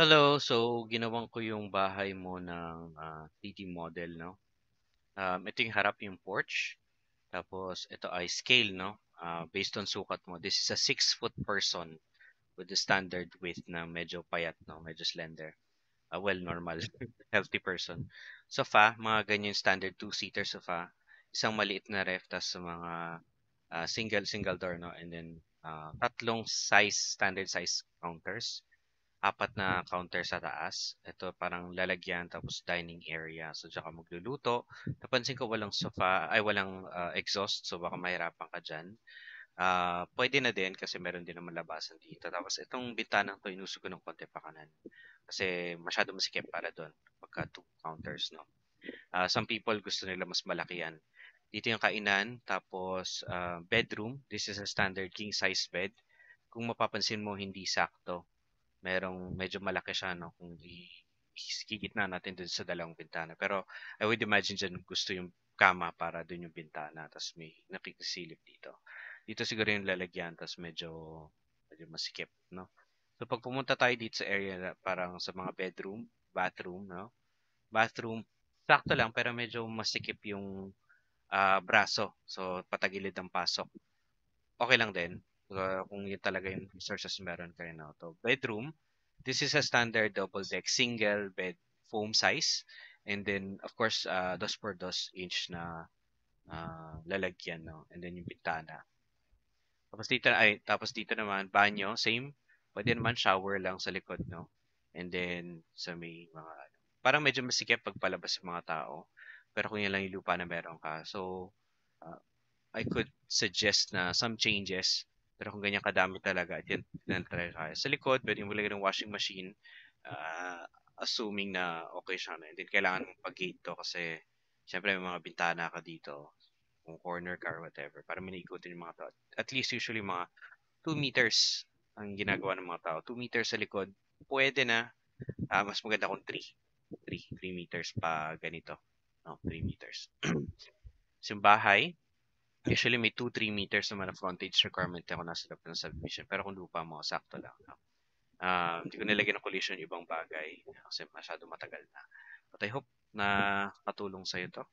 Hello. So, ginawan ko yung bahay mo ng 3D model, no? Ito yung harap yung porch. Tapos, ito ay scale, no? Based on sukat mo. This is a 6 foot person with the standard width na medyo payat, no? Medyo slender. Well, normal. Healthy person. Sofa, mga ganyan standard two-seater sofa. Isang maliit na ref, tas sa mga single door, no? And then, tatlong standard size counters, apat na counter sa taas. Ito parang lalagyan tapos dining area. So diyan ka magluluto. Napansin ko walang sofa, ay walang exhaust. So baka mahirapan ka dyan. Pwede na din kasi meron din naman labasan dito. Tapos itong bintana to inusog ko ng konti pa kanan. Kasi masyado masikip para doon. Pagka two counters, no? Some people gusto nila mas malaki yan. Dito yung kainan, tapos bedroom. This is a standard king size bed. Kung mapapansin mo, hindi sakto, merong medyo malaki siya, no, kung ikikitna natin dun sa dalawang bintana. Pero I would imagine dyan gusto yung kama para dun yung bintana, tapos may nakikisilip dito. Dito siguro yung lalagyan, tapos medyo masikip, no? So pag pumunta tayo dito sa area parang sa mga bedroom, bathroom, no? Bathroom, sakto lang pero medyo masikip yung braso. So patagilid ang pasok. Okay lang din. Kung yun talaga yung resources meron kayo na to. Bedroom, this is a standard double deck single bed foam size. And then, of course, dos por dos inch na lalagyan, no? And then yung bintana. Tapos dito naman, banyo, same. Pwede naman shower lang sa likod, no? And then, sa may mga, parang medyo masikip pag palabas yung mga tao. Pero kung yan lang yung lupa na meron ka. So, uh, I could suggest na some changes. Pero kung ganyan kadami talaga, at yan tinatry kaya. Sa likod, pwede mo lagyan ng washing machine. Assuming na okay siya na. And then kailangan mong pag-gate to kasi syempre may mga bintana ka dito. Kung corner car or whatever. Para may naikutin yung mga tao. At least usually mga 2 meters ang ginagawa ng mga tao. 2 meters sa likod. Pwede na. Mas maganda kung 3. 3 meters pa ganito. No, 3 meters. So, yung bahay, usually may 2-3 meters naman na frontage requirement ako nasa loob ng subdivision. Pero kung lupa mo, sakto lang. No? Hindi ko nilagyan ng collision yung ibang bagay kasi masyado matagal na. But I hope na katulong sa'yo to.